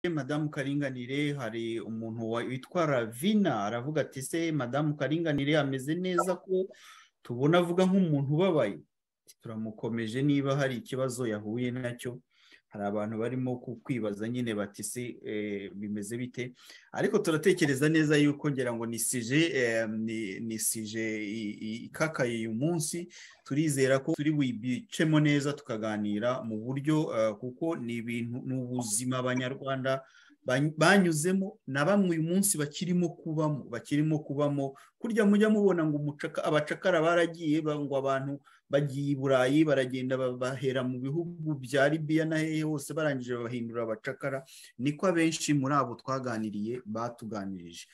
Madamu Karinganire, hari umuntu witwa Ravina aravuga ati se Madamu Karinganire ameze neza ko tubona avuga nk'umuntu ubabaye. Turamukomeje niba hari ikibazo yahuye nacyo. Hari abantu barimo kukwibaza nyine bati se bimeze bite, ariko turatekereza neza yuko ngira ngo ni sije ikakaye uyu munsi. Turizera ko turi buyibicemo neza tukaganira mu buryo kuko ni ibintu n'ubuzima abanyarwanda banyuzemo na bamwe uyu munsi bakirimo kubamo kurya mujya mubona ngo abacakara baragiye ngo abantu bagiye i Burayi baragenda bahera mu bihugu bya Libya na hehe hose barangije bahindura abacakara. Niko abenshi muri abo twaganiriye batuganirije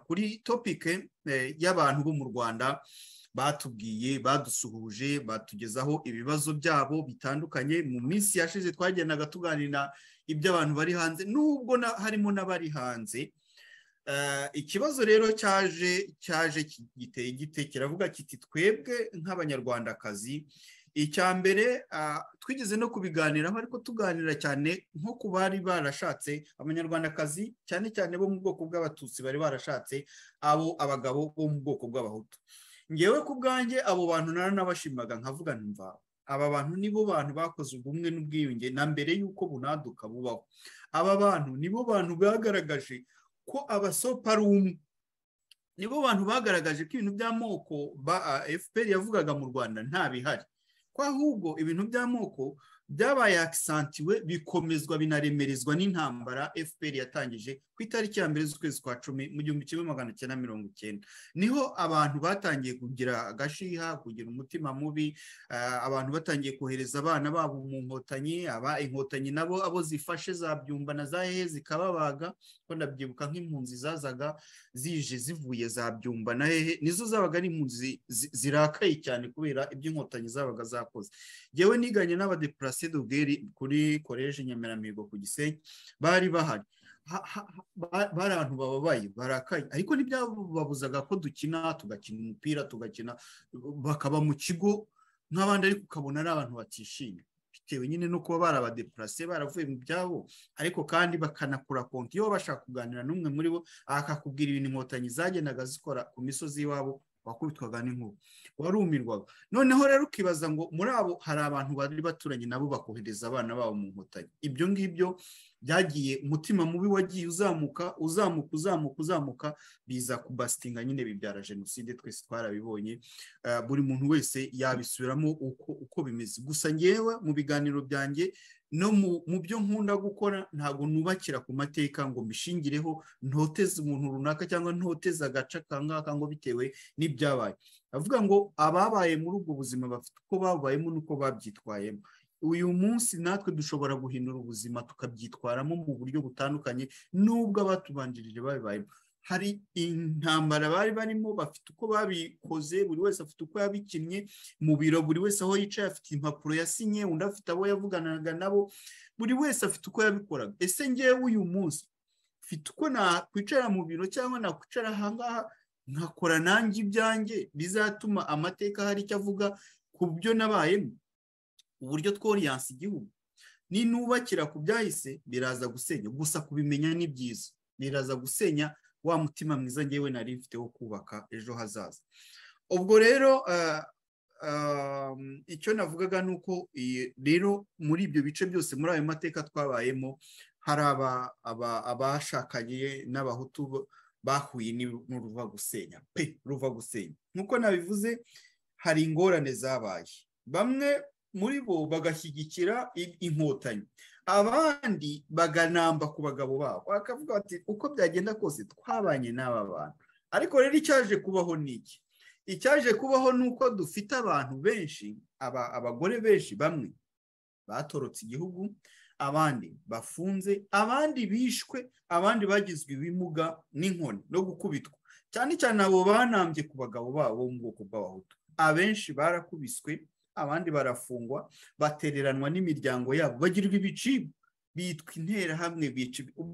kuri topike y'abantu bo mu Rwanda batubwiye, badusuhuje, batugezaho ibibazo byabo bitandukanye. Mu minsi yashize twagendaga tuganira iby'abantu bari hanze nubwo harimo n'abari hanze. Ikibazo rero cyaje giteye gite, kiravuga kiti twebwe nk'abanyarwandakazi, icya mbere twigeze no kubiganiraho ariko tuganira cyane nko ku bari barashatse abanyarwandakazi cyane cyane bo mu bwoko bw'abatutsi bari barashatse abagabo bo mu bwoko bw'abahutu. Ngewe ku bwanjye abo bantu naranabashimaga nkavuga ntumva aba bantu nibo bantu bakoze ubumwe n'ubwiyunge na mbere y'uko bunaduka bubaho. Aba bantu nibo bantu bagaragaje ko abasopa ari umwe, nibo bantu bagaragaje ko ibintu by'amoko FPR yavugaga mu Rwanda nta bihari, ko ahubwo ibintu by'amoko byabaye akisantiwe bikomezwa binaremerezwa n'intambara FPR yatangije ku itariki ya mbere z'ukwezi kwa 10 mu 1990. Niho abantu batangiye kugira agashiha, kugira umutima mubi, abantu batangiye kohereza abana babo mu nkotanyi, inkotanyi nabo abo zifashe za Byumba na za hehe zikababaga. Ko ndabyibuka nk'impunzi zazaga zije zivuye za Byumba na hehe, nizo zabaga ari impunzi zirakaye cyane kubera iby'inkotanyi zabaga zakoze. Jewe niganye n'abadeplase d'Ugeri kuri College Nyamiramihigo ku Gisenyi, bari bahari bari abantu bababaye barakaye, ariko ntibyababuzaga ko tugakina umupira, tugakina bakaba mu kigo nk'abandi, ariko ukabona ari abantu batishimye bitewe nyine no kuba barabadeplase baravuye mu byabo, ariko kandi bakanakura konti iyo bashaka kuganira n'umwe muri bo akakubwira ibintu inkotanyi zagendaga zikora ku misozi y'iwabo, wakubitwaga n'inkuba, warumirwaga. Noneho rero ukibaza ngo muri abo hari abantu bari baturanye nabo bakohereza abana babo mu nkotanyi. Ibyo ngibyo byagiye umutima mubi wagiye uzamuka biza kubasitinga nyine bibyara jenoside. Twese twarabibonye, buri muntu wese yabisubiramo uko bimeze. Gusa ngewe mu biganiro byanjye no mu byo nkunda gukora ntabwo nubakira ku mateka ngo mbishingireho ntoteze umuntu runaka cyangwa ntoteze agace kangaka ngo bitewe n'ibyabaye. Avuga ngo ababaye muri ubwo buzima bafite uko babayemo n'uko babyitwayemo. Uyu munsi natwe dushobora guhindura ubuzima tukabyitwaramo mu buryo butandukanye n'ubwo abatubanjirije babibayemo. Hari intambara bari barimo, bafite uko babikoze, buri wese afite uko yabikinnye mu biro, buri wese aho yicaye afite impapuro yasinye, undi afite abo yavuganaga nabo, buri wese afite uko yabikoraga. Ese ngewe uyu munsi mfite uko nakwicara mu biro cyangwa nakwicara ahangaha nkakora nanjye ibyanjye bizatuma amateka hari icyo avuga ku byo nabayemo, uburyo tworiyanse igihugu. Ninubakira ku byahise biraza gusenya, gusa kubimenya ni byiza, biraza gusenya wa mutima mwiza ngewe nari mfite wo kubaka ejo hazaza. Ubwo rero icyo navugaga nuko rero muri ibyo bice byose muri ayo mateka twabayemo hari abashakanye n'abahutu bahuye n'uruva gusenya ruva gusenya. Nkuko nabivuze, hari ingorane zabaye, bamwe muri bo bagashyigikira inkotanyi, abandi baganamba ku bagabo babo, bakavuga bati uko byagenda kose twabanye n'aba bantu. Ariko rero icyaje kubaho niki? Icyaje kubaho nuko dufite abantu benshi, abagore benshi, bamwe batorotse igihugu, abandi bafunze, abandi bishwe, abandi bagizwe ibimuga n'inkoni no gukubitwa, cyane cyane abo banambye ku bagabo babo mu bwoko bw'abahutu. Abenshi barakubiswe, abandi barafungwa, batereranwa n'imiryango yabo, bagirirwa ibicibwa, bitwa interahamwe,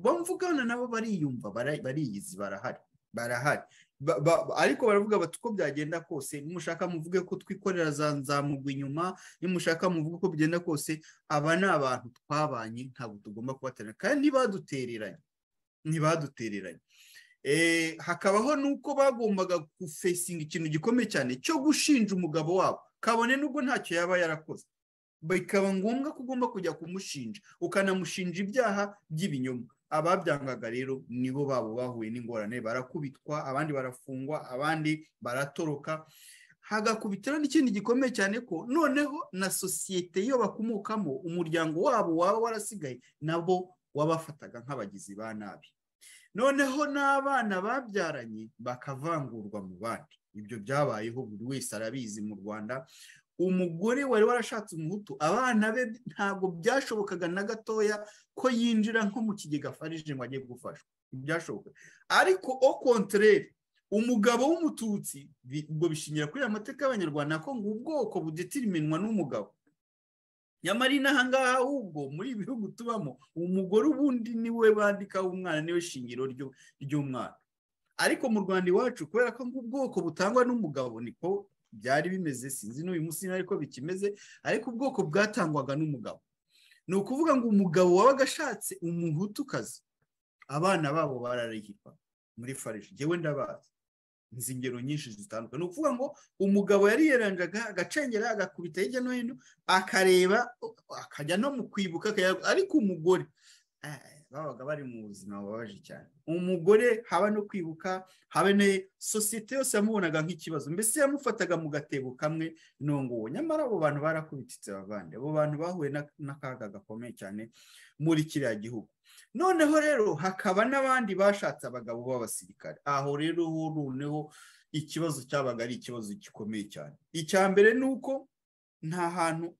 bamvugana nabo bariyumva, bariyizi, barahari. barahari. Ariko baravuga bati uko byagenda kose, nimushaka muvuge ko twikorera za nzamugwa inyuma, nimushaka muvuge ko bigenda kose, aba ni abantu twabanye, ntabwo tugomba kubatererana, kandi ntibadutereranye. Hakabaho nuko bagombaga gufesinga ikintu gikomeye cyane cyo gushinja umugabo wabo, kabone nubwo ntacyo yaba yarakoze, bikaba ngombwa ko ugomba kujya kumushinja, ukanamushinja ibyaha by'ibinyoma. Ababyangaga rero nibo babo bahuye n'ingorane, barakubitwa, abandi barafungwa, abandi baratoroka. Hagakubitira n'ikindi gikomeye cyane ko noneho na sosiyete iyo bakomokamo, umuryango wabo waba warasigaye, nabo wabafataga nk'abagizi ba nabi. Noneho n'abana babyaranye bakavangurwa mu bandi. Ibyo byabayeho, buri wese arabizi mu Rwanda. Umugore wari warashatse umuhutu, abana be ntabwo byashobokaga na gatoya ko yinjira nko mu kigega farije ngo ajye gufashwa, byashoboka. Ariko au contraire, umugabo w'umututsi, ubwo bishingira kuri amateka y'Abanyarwanda ko ngo ubwoko budetiriminwa n'umugabo. Nyamara inaha ngaha ahubwo muri ibihugu tubamo, umugore ubundi niwe bandikaho umwana, niwe shingiro ry'umwana. Ariko mu Rwanda iwacu, kubera ko ubwoko butangwa n'umugabo, niko byari bimeze, sinzi n'uyu munsi ariko bikimeze, ariko ubwoko bwatangwaga n'umugabo. Ni ukuvuga ngo umugabo wabaga ashatse umuhutukazi, abana babo bararihirwa muri farije. Njyewe ndabazi, nzi ingero nyinshi zitandukanye. Ni ukuvuga ngo umugabo yari yeranjaga, agacengera, agakubita hirya no hino, akareba, akajya no mu kwibuka, ariko umugore babaga bari mu buzima bubabaje cyane. Umugore haba no kwibuka, habe ne sosiyete yose yamubonaga nk'ikibazo, mbese yamufataga mu gatebo kamwe nongo. Nyamara abo bantu barakubititse bavande, abo bantu bahuye n'akaga gakomeye cyane muri kiriya gihugu. Noneho rero hakaba n'abandi bashatse abagabo b'abasirikare. Aho rero noneho ikibazo cyabaga ari ikibazo gikomeye cyane. Icya mbere ni uko nta hantu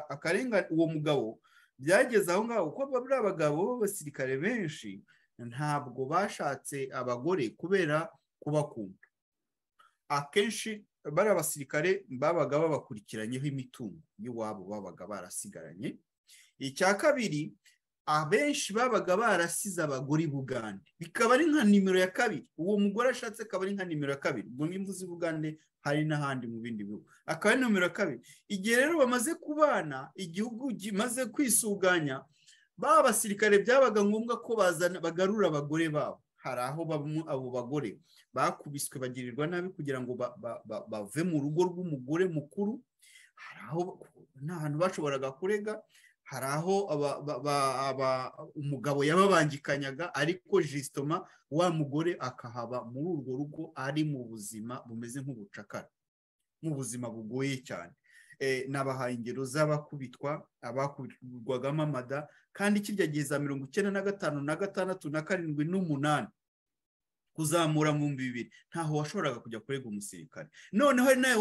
akarenga uwo mugabo byageze aho ngaho, kuko bari abagabo b'abasirikare benshi ntabwo bashatse abagore kubera kubakunda. Akenshi bari abasirikare babaga babakurikiranyeho imitungo y'iwabo babaga barasigaranye. Icya kabiri, abenshi babaga barasize abagore i Bugande, bikaba ari nka nimero ya kabiri. Uwo mugore ashatse akaba ari nka nimero ya kabiri. Ubwo nimvuze i Bugande, hari n'ahandi mu bindi bihugu, akaba ari nimero ya kabiri. Igihe rero bamaze kubana, igihugu kimaze kwisuganya, ba basirikare byabaga ngombwa ko bagarura abagore babo. Hari aho abo bagore bakubiswe bagirirwa nabi kugira ngo bave mu rugo rw'umugore mukuru. Hari aho nta hantu bashoboraga kurega, hari aho umugabo yababangikanyaga, ariko jisitoma wa mugore akahaba muri urwo rugo ari mu buzima bumeze nk'ubucakara, mu buzima bugoye cyane. Nabahaye ingero z'abakubitwa, abakubitwagamo amada, kandi kirya gihe za 1995, 1996, 1997 n'8 kuzamura mu 2000 ntaho washoboraga kujya kurega umusirikare. Noneho nawe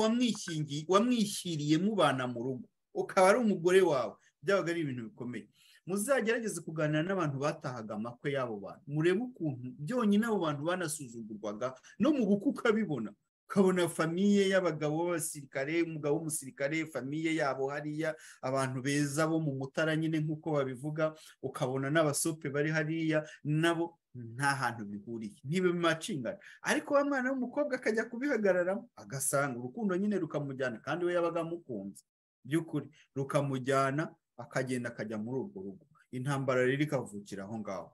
wamwishyiriye mubana mu rugo, ukaba ari umugore wawe, byabaga ari ibintu bikomeye. Muzagerageze kuganira n'abantu batahaga amakwe y'abo bantu, murebe ukuntu byonyine abo bantu banasuzugurwaga, no mu bukwe ukabibona, ukabona famiye y'abagabo b'abasirikare, umugabo w'umusirikare, famiye yabo hariya, abantu beza bo mu Mutara nyine nk'uko babivuga, ukabona n'abasope bari hariya, nabo nta hantu bihuriye, ntibimacingana. Ariko wa mwana w'umukobwa akajya kubihagararamo, agasanga urukundo nyine rukamujyana, kandi we yabaga amukunze by'ukuri, rukamujyana akagenda akajya muri urwo rugo. Intambara rero ikavukira aho ngaho,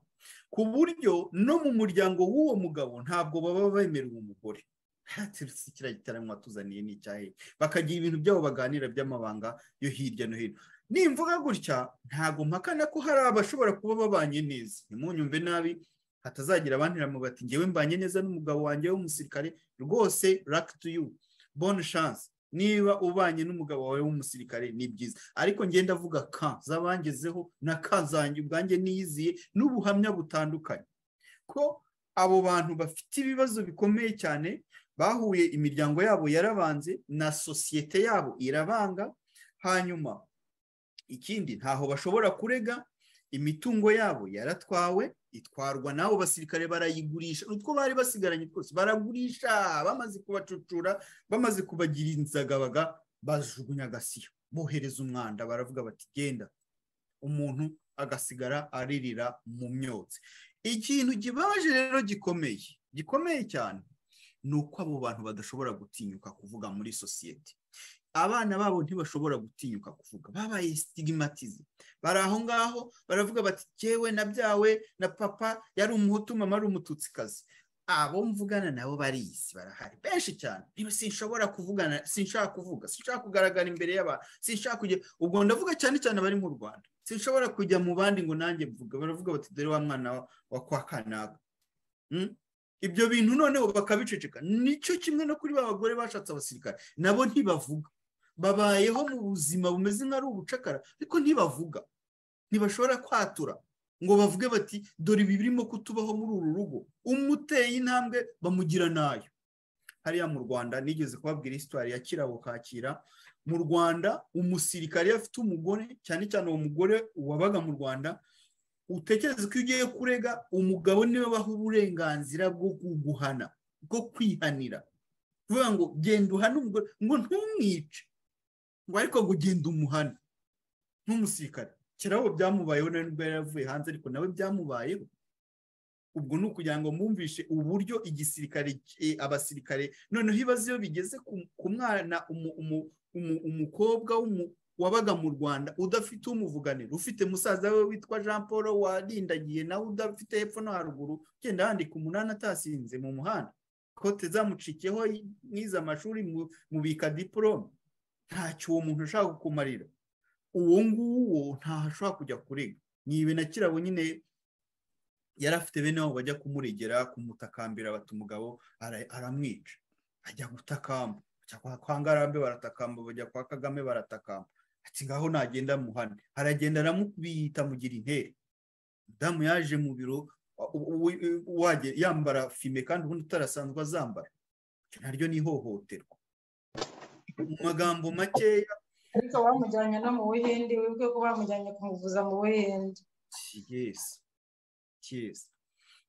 ku buryo no mu muryango w'uwo mugabo ntabwo baba bemerera umugore. Kiriya gitaramo watuzaniye ni icyahe, bakagira ibintu byabo baganira by'amabanga yo hirya no hino. Nimvuga gutya ntabwo mpakana ko hari abashobora kuba babanye neza, ntimunyumve nabi, hatazagira abandi bati njyewe mbanye neza n'umugabo wanjye w'umusirikare. Rwose luck to you, bonne chance. Niba ubanye n'umugabo wawe w'umusirikare ni byiza, ariko ngenda avuga ka zabangezeho na ka zanjye ubwanjye niyiziye n'ubuhamya butandukanye ko abo bantu bafite ibibazo bikomeye cyane, bahuye, imiryango yabo yarabanze na sosiyete yabo irabanga. Hanyuma ikindi, ntaho bashobora kurega, imitungo yabo yaratwawe, itwarwa n'abo basirikare, barayigurisha. Utwo bari basigaranye twose baragurisha, bamaze kubacucura, bamaze kubagira inzagabaga, bajugunya agasiyo, bohereza umwanda, baravuga bati genda. Umuntu agasigara aririra mu myotsi. Ikintu kibabaje rero gikomeye gikomeye cyane ni uko abo bantu badashobora gutinyuka kuvuga muri sosiyete. Abana babo ntibashobora gutinyuka kuvuga, babaye stigmatize, bari aho ngaho baravuga bati jyewe nabyawe na papa yari umuhutu, mama ari umututsikazi. Abo mvugana nabo barizi, barahari benshi cyane. Sinshobora kuvugana, sinshaka kuvuga, sinshaka kugaragara imbere y'abantu, sinshaka kujya, ubwo ndavuga cyane cyane bari mu Rwanda, sinshobora kujya mu bandi ngo nanjye mvuga. Baravuga bati dore wa mwana wa kwa kanaka. Ibyo bintu noneho bakabiceceka. Nicyo kimwe no kuri bagore bashatse abasirikare, nabo ntibavuga, babayeho mu buzima bumeze nk'ari ubucakara, ariko ntibavuga, ntibashobora kwatura ngo bavuge bati dore ibi birimo kutubaho muri uru rugo. Umuteye intambwe bamugira nayo. Hariya mu Rwanda nigeze kubabwira histoire ya Kirabo Kakira. Mu Rwanda umusirikare afite umugore, cyane cyane uwo mugore wabaga mu Rwanda, utekereza ko ugiye kurega umugabo niwe baha uburenganzira bwo kuguhana, bwo kwihanira, kuvuga ngo genda uhane umugore, ngo ntumwice, ngo ariko ngo genda umuhane nk'umusirikare. Kirabo byamubayeho nubwo yaravuye hanze, ariko nawe byamubayeho. Ubwo ni ukugira ngo mwumvishe uburyo igisirikare, abasirikare noneho ibibazo iyo bigeze ku mwana, umukobwa wabaga mu Rwanda udafite umuvuganira, ufite musaza we witwa Jean Paul warindagiye, nawe udafite hepfo no haruguru, genda handika 8 atasinze mu muhanda, kote zamucikiyeho, mwize amashuri mubika diplome, ntacyo uwo muntu ushaka kukumarira. Uwo nguwo ntashobora kujya kurega. Nibe na Kirabo nyine yarafite bene wabo bajya kumuregera, kumutakambira, bati umugabo aramwica, ajya gutakamba, kwa Ngarambe baratakamba, bajya kwa Kagame baratakamba, ati ngaho nagenda muhane. Aragenda aramubita mugira intere. Damu yaje mu biro waje yambara fime kandi ubundi utarasanzwe azambara, naryo ni hohoterwa. Mu magambo makeya, ariko bamujyanye no mu Buhinde, wibwe ko bamujyanye kumuvuza mu Buhinde. Yes.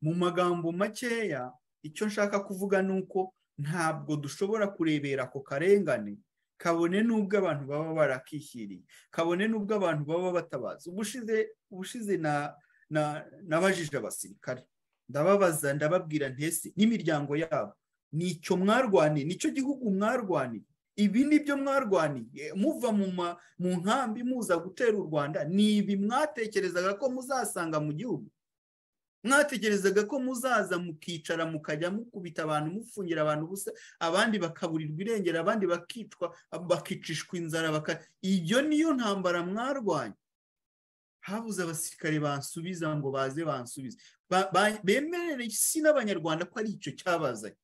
Mu magambo makeya icyo nshaka kuvuga nuko ntabwo dushobora kurebera ko karengane, kabone nubwo abantu baba barakishyiriye, kabone nubwo abantu baba batabaza. Ubushize nabajije abasirikare, ndababaza, ndababwira ntese n'imiryango yabo nicyo mwarwaniye, nicyo gihugu mwarwaniye, ibi nibyo mwarwaniye muva mu nkambi muza gutera u Rwanda, nibi mwatekerezaga ko muzasanga mu gihugu? Mwatekerezaga ko muzaza mukicara mukajya mukubita abantu, mufungira abantu ubusa, abandi bakaburirwa irengero, abandi bakicwa, bakicishwa inzara, iyo niyo ntambara mwarwanye? Habuze abasirikare bansubiza ngo baze bansubize, bemerere isi n'abanyarwanda ko ari icyo cyabazanye.